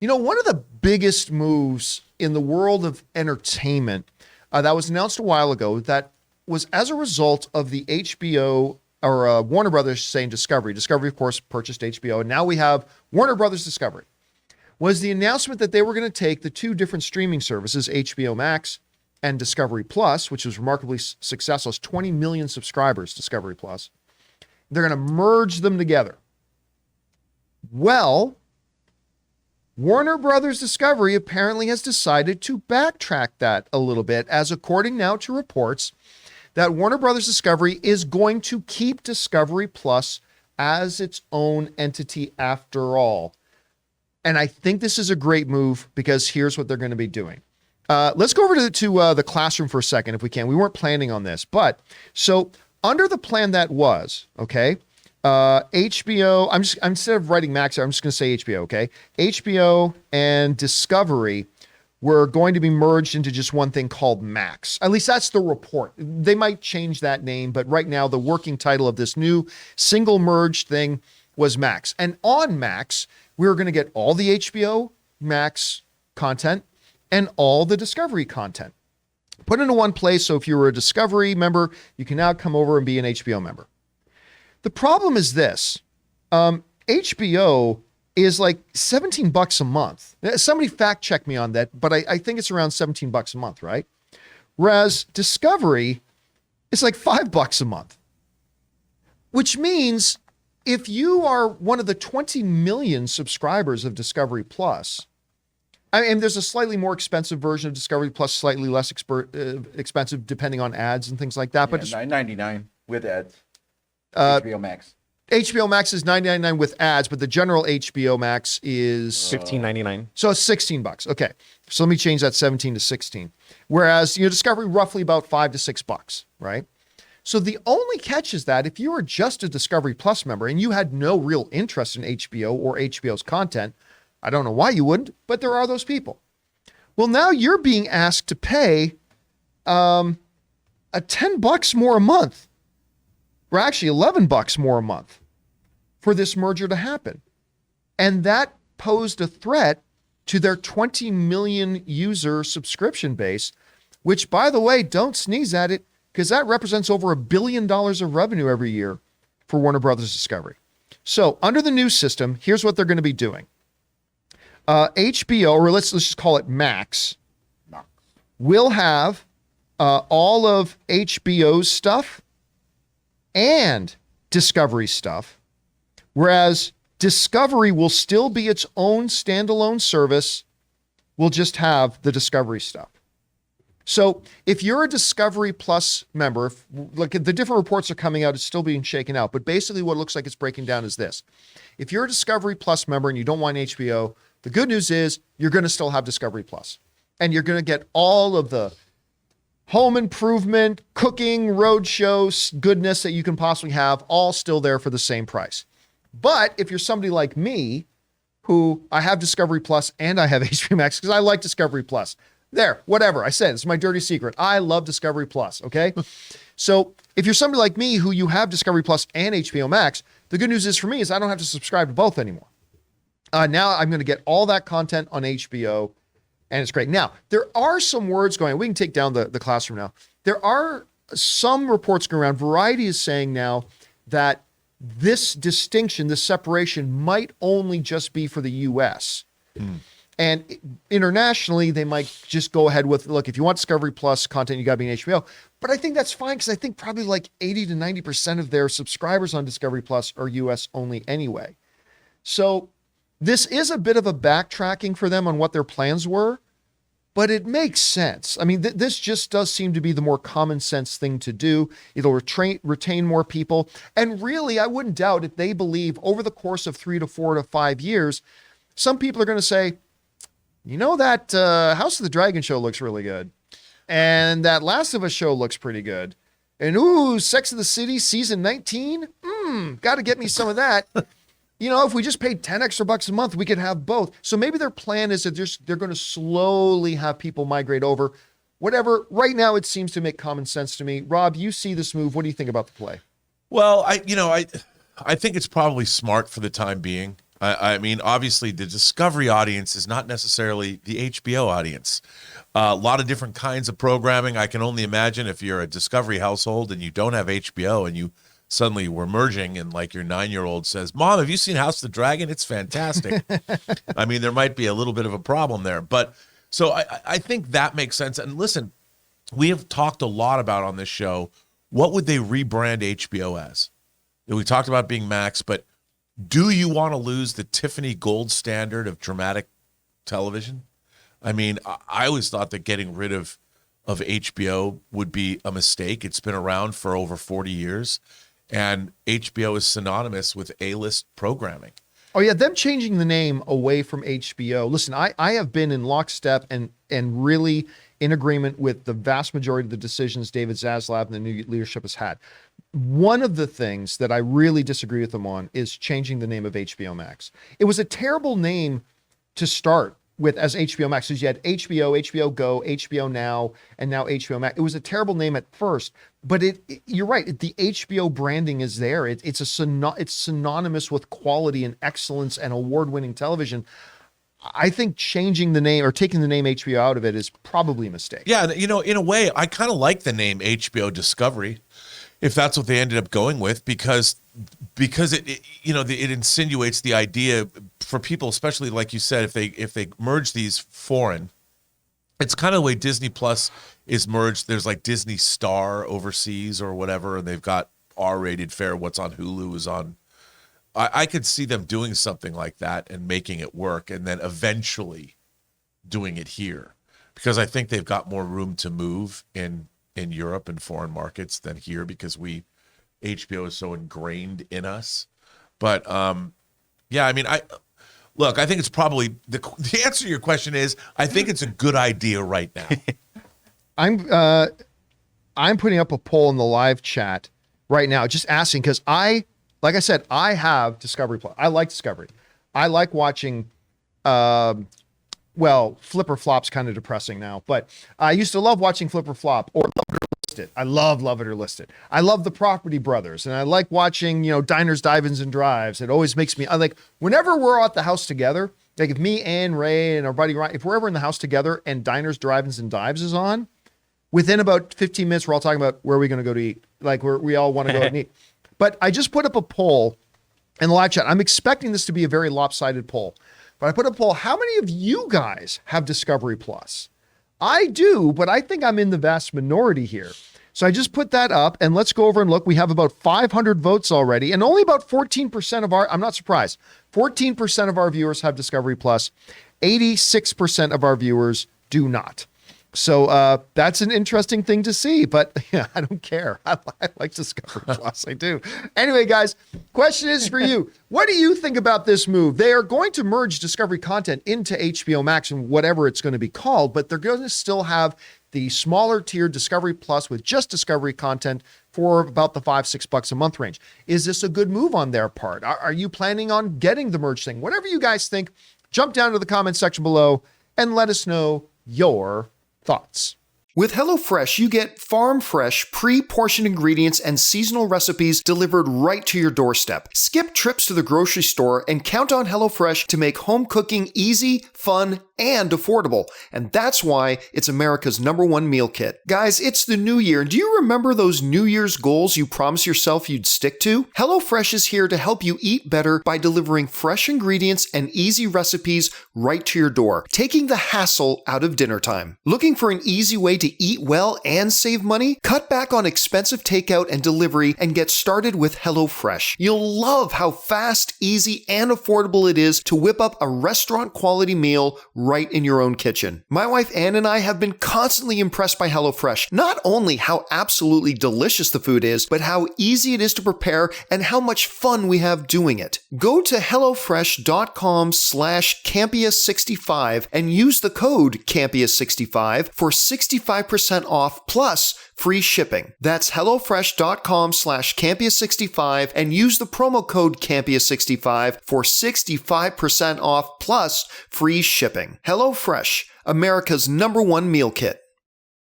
You know, one of the biggest moves in the world of entertainment that was announced a while ago that was as a result of the HBO or Warner Brothers saying Discovery. Discovery, of course, purchased HBO, and now we have Warner Brothers Discovery, was the announcement that they were going to take the two different streaming services, HBO Max and Discovery Plus, which was remarkably successful. It's 20 million subscribers, Discovery Plus. They're going to merge them together. Well, Warner Brothers Discovery apparently has decided to backtrack that a little bit, as according now to reports that Warner Brothers Discovery is going to keep Discovery Plus as its own entity after all. And I think this is a great move because here's what they're going to be doing. Let's go over to the classroom for a second if we can. We weren't planning on this, but so under the plan that was, okay, HBO, instead of writing Max, I'm just going to say HBO, okay? HBO and Discovery were going to be merged into just one thing called Max. At least that's the report. They might change that name, but right now the working title of this new single merged thing was Max. And on Max, we were going to get all the HBO Max content and all the Discovery content put into one place. So if you were a Discovery member, you can now come over and be an HBO member. The problem is this. HBO is like $17 a month. Somebody fact check me on that, but I think it's around $17 a month, right? Whereas Discovery is like $5 a month, which means if you are one of the 20 million subscribers of Discovery Plus, I mean, there's a slightly more expensive version of Discovery Plus, slightly less expensive depending on ads and things like that. Yeah, but $9.99 with ads. HBO Max. HBO Max is $9.99 with ads, but the general HBO Max is $15.99. So it's $16. Okay. So let me change that 17 to 16. Whereas, Discovery roughly about $5 to $6, right? So the only catch is that if you were just a Discovery Plus member and you had no real interest in HBO or HBO's content, I don't know why you wouldn't, but there are those people. Well, now you're being asked to pay a $10 more a month, or actually $11 more a month for this merger to happen. And that posed a threat to their 20 million user subscription base, which, by the way, don't sneeze at it, because that represents over $1 billion of revenue every year for Warner Brothers Discovery. So under the new system, here's what they're going to be doing. HBO, or let's just call it Max, will have all of HBO's stuff and Discovery stuff, whereas Discovery will still be its own standalone service. We'll just have the Discovery stuff. So if you're a Discovery Plus member, look, the different reports are coming out, it's still being shaken out, but basically what it looks like it's breaking down is this. If you're a Discovery Plus member and you don't want HBO, the good news is you're going to still have Discovery Plus, and you're going to get all of the home improvement, cooking, road shows, goodness that you can possibly have, all still there for the same price. But if you're somebody like me, who I have Discovery Plus and I have HBO Max because I like Discovery Plus. There, whatever. I said, it's my dirty secret. I love Discovery Plus, okay? So if you're somebody like me who you have Discovery Plus and HBO Max, the good news is for me is I don't have to subscribe to both anymore. Now I'm going to get all that content on HBO, and it's great. Now, there are some words going on. We can take down the classroom now. There are some reports going around. Variety is saying now that this distinction, this separation might only just be for the U.S., And internationally, they might just go ahead with, look, if you want Discovery Plus content, you got to be in HBO. But I think that's fine because I think probably like 80 to 90% of their subscribers on Discovery Plus are US only anyway. So this is a bit of a backtracking for them on what their plans were, but it makes sense. I mean, this just does seem to be the more common sense thing to do. It'll retain more people. And really, I wouldn't doubt if they believe over the course of 3 to 4 to 5 years, some people are going to say, you know, that House of the Dragon show looks really good. And that Last of Us show looks pretty good. And ooh, Sex of the City season 19? Got to get me some of that. You know, if we just paid 10 extra bucks a month, we could have both. So maybe their plan is that they're going to slowly have people migrate over. Whatever. Right now, it seems to make common sense to me. Rob, you see this move. What do you think about the play? Well, I think it's probably smart for the time being. I mean, obviously, the Discovery audience is not necessarily the HBO audience. A lot of different kinds of programming. I can only imagine if you're a Discovery household and you don't have HBO and you suddenly were merging and like your 9-year-old says, Mom, have you seen House of the Dragon? It's fantastic. I mean, there might be a little bit of a problem there. But so I think that makes sense. And listen, we have talked a lot about on this show, what would they rebrand HBO as? We talked about being Max, but do you want to lose the Tiffany gold standard of dramatic television? I mean, I always thought that getting rid of HBO would be a mistake. It's been around for over 40 years, and HBO is synonymous with A-list programming. Oh, yeah, them changing the name away from HBO. Listen, I have been in lockstep and really in agreement with the vast majority of the decisions David Zaslav and the new leadership has had. One of the things that I really disagree with them on is changing the name of HBO Max. It was a terrible name to start with as HBO Max, because you had HBO, HBO Go, HBO Now, and now HBO Max. It was a terrible name at first, but you're right. The HBO branding is there. It's synonymous with quality and excellence and award-winning television. I think changing the name or taking the name HBO out of it is probably a mistake. Yeah, you know, in a way, I kind of like the name HBO Discovery, if that's what they ended up going with, because it insinuates the idea for people, especially like you said, if they merge these foreign, it's kind of the way Disney Plus is merged. There's like Disney Star overseas or whatever, and they've got R-rated fare. What's on Hulu is on. I could see them doing something like that and making it work, and then eventually doing it here, because I think they've got more room to move in Europe and foreign markets than here, because HBO is so ingrained in us. But yeah, I mean, I think it's probably the answer to your question is I think it's a good idea right now. I'm putting up a poll in the live chat right now, just asking, because like I said, I have Discovery Plus. I like Discovery. I like watching, Flip or Flop's kind of depressing now, but I used to love watching Flip or Flop or Love It or Listed. I love Love It or Listed. I love the Property Brothers, and I like watching, Diners, Dive-Ins, and Drives. It always makes me, whenever we're at the house together, like if me, Ann, Ray, and our buddy Ryan, if we're ever in the house together and Diners, Drive-Ins, and Dives is on, within about 15 minutes, we're all talking about where are we going to go to eat. Like we all want to go and eat. But I just put up a poll in the live chat. I'm expecting this to be a very lopsided poll. But I put up a poll. How many of you guys have Discovery Plus? I do, but I think I'm in the vast minority here. So I just put that up, and let's go over and look. We have about 500 votes already, and only about 14% of I'm not surprised, 14% of our viewers have Discovery Plus. 86% of our viewers do not. So that's an interesting thing to see, but yeah, I don't care. I like Discovery Plus. I do. Anyway, guys, question is for you. What do you think about this move? They are going to merge Discovery content into HBO Max and whatever it's going to be called, but they're going to still have the smaller tier Discovery Plus with just Discovery content for about the $5-6 a month range. Is this a good move on their part? Are you planning on getting the merge thing? Whatever you guys think, jump down to the comment section below and let us know your thoughts. With HelloFresh, you get farm-fresh, pre-portioned ingredients and seasonal recipes delivered right to your doorstep. Skip trips to the grocery store and count on HelloFresh to make home cooking easy, fun, and affordable. And that's why it's America's #1 meal kit. Guys, it's the new year. Do you remember those New Year's goals you promised yourself you'd stick to? HelloFresh is here to help you eat better by delivering fresh ingredients and easy recipes right to your door, taking the hassle out of dinner time. Looking for an easy way to eat well and save money? Cut back on expensive takeout and delivery and get started with HelloFresh. You'll love how fast, easy, and affordable it is to whip up a restaurant-quality meal right in your own kitchen. My wife Ann and I have been constantly impressed by HelloFresh. Not only how absolutely delicious the food is, but how easy it is to prepare and how much fun we have doing it. Go to HelloFresh.com/Campea65 and use the code Campea65 for 65% off plus free shipping. That's HelloFresh.com/Campea65 and use the promo code Campea65 for 65% off plus free shipping. HelloFresh, America's #1 meal kit.